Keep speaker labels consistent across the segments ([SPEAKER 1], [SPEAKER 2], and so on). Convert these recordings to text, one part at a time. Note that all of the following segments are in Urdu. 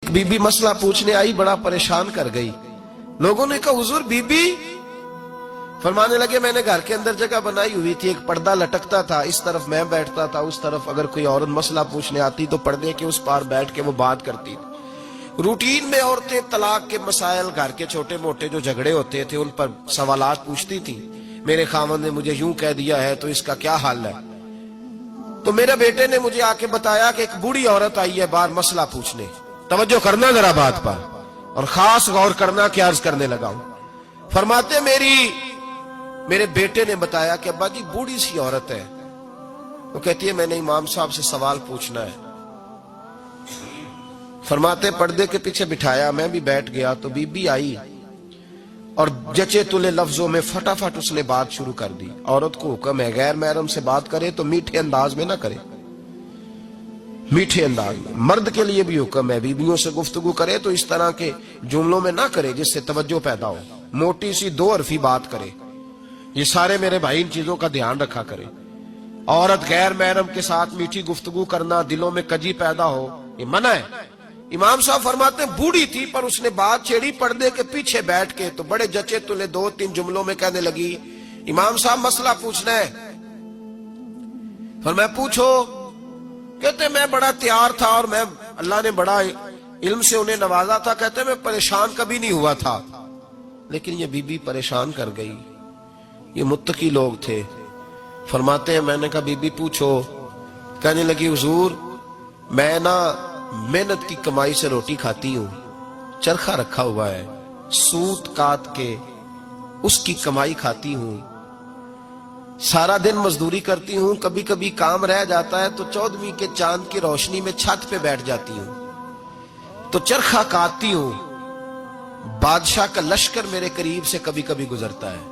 [SPEAKER 1] ایک بی بی مسئلہ پوچھنے آئی، بڑا پریشان کر گئی. لوگوں نے کہا حضور بی بی؟ فرمانے لگے میں نے گھر کے اندر جگہ بنائی ہوئی تھی، ایک پردہ لٹکتا تھا، اس طرف میں بیٹھتا تھا، اس طرف اگر کوئی عورت مسئلہ پوچھنے آتی تو پردے کے اس پار بیٹھ کے وہ بات کرتی تھی. روٹین میں عورتیں طلاق کے مسائل، گھر کے چھوٹے موٹے جو جھگڑے ہوتے تھے ان پر سوالات پوچھتی تھی. میرے خاوند نے مجھے یوں کہہ دیا ہے تو اس کا کیا حل ہے؟ تو میرے بیٹے نے مجھے آ کے بتایا کہ ایک بوڑھی عورت آئی ہے باہر مسئلہ پوچھنے. توجہ کرنا ذرا بات پر، اور خاص غور کرنا کہ عرض کرنے لگا ہوں. فرماتے میرے بیٹے نے بتایا کہ ابا جی بوڑھی سی عورت ہے، وہ کہتی ہے میں نے امام صاحب سے سوال پوچھنا ہے. فرماتے پردے کے پیچھے بٹھایا، میں بھی بیٹھ گیا تو بی بی آئی اور جچے تلے لفظوں میں فٹافٹ اس نے بات شروع کر دی. عورت کو حکم ہے غیر محرم سے بات کرے تو میٹھے انداز میں نہ کرے، میٹھے انداز میں. مرد کے لیے بھی حکم ہے بیویوں سے گفتگو کرے تو اس طرح کے جملوں میں نہ کرے جس سے توجہ پیدا ہو، موٹی سی دو حرفی بات کرے. یہ سارے میرے بھائی ان چیزوں کا دھیان رکھا کرے. عورت غیر محرم کے ساتھ میٹھی گفتگو کرنا، دلوں میں کجی پیدا ہو، یہ منع ہے. امام صاحب فرماتے ہیں بوڑھی تھی پر اس نے بات چھیڑی پردے کے پیچھے بیٹھ کے، تو بڑے جچے تلے دو تین جملوں میں کہنے لگی امام صاحب مسئلہ پوچھنا ہے. فرمایا پوچھو. کہتے میں بڑا تیار تھا اور میں اللہ نے بڑا علم سے انہیں نوازا تھا. کہتے میں پریشان کبھی نہیں ہوا تھا، لیکن یہ بی بی پریشان کر گئی. یہ متقی لوگ تھے. فرماتے ہیں میں نے کہا بی بی پوچھو. کہنے لگی حضور میں نا محنت کی کمائی سے روٹی کھاتی ہوں، چرخہ رکھا ہوا ہے، سوت کاٹ کے اس کی کمائی کھاتی ہوں، سارا دن مزدوری کرتی ہوں، کبھی کبھی کام رہ جاتا ہے تو 14ویں کے چاند کی روشنی میں چھت پہ بیٹھ جاتی ہوں تو چرخہ کاٹتی ہوں. بادشاہ کا لشکر میرے قریب سے کبھی کبھی گزرتا ہے،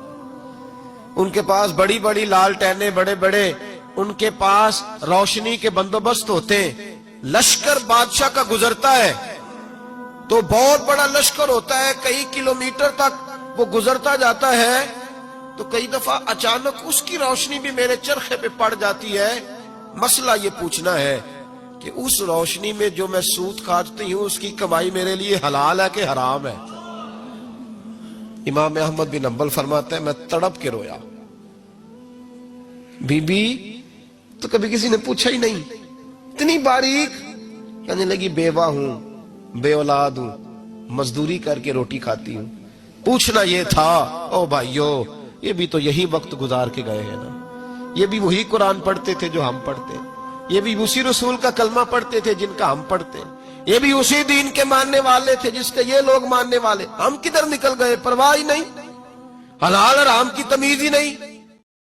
[SPEAKER 1] ان کے پاس بڑی بڑی لالٹینیں، بڑے بڑے ان کے پاس روشنی کے بندوبست ہوتے ہیں. لشکر بادشاہ کا گزرتا ہے تو بہت بڑا لشکر ہوتا ہے، کئی کلومیٹر تک وہ گزرتا جاتا ہے، تو کئی دفعہ اچانک اس کی روشنی بھی میرے چرخے پہ پڑ جاتی ہے. مسئلہ یہ پوچھنا ہے کہ اس روشنی میں جو میں سوت کاٹتی ہوں اس کی کمائی میرے لیے حلال ہے کہ حرام ہے؟ امام احمد بن حنبل فرماتے ہیں میں تڑپ کے رویا. بی بی تو کبھی کسی نے پوچھا ہی نہیں، اتنی باریک. کہنے لگی بیوہ ہوں، بے اولاد ہوں، مزدوری کر کے روٹی کھاتی ہوں. پوچھنا یہ تھا. او بھائیو یہ بھی تو یہی وقت گزار کے گئے ہیں نا، یہ بھی وہی قرآن پڑھتے تھے جو ہم پڑھتے ہیں، یہ بھی اسی رسول کا کلمہ پڑھتے تھے جن کا ہم پڑھتے ہیں، یہ بھی اسی دین کے ماننے والے تھے جس کے یہ لوگ ماننے والے. ہم کدھر نکل گئے؟ پرواہ ہی نہیں، حلال حرام کی تمیز ہی نہیں.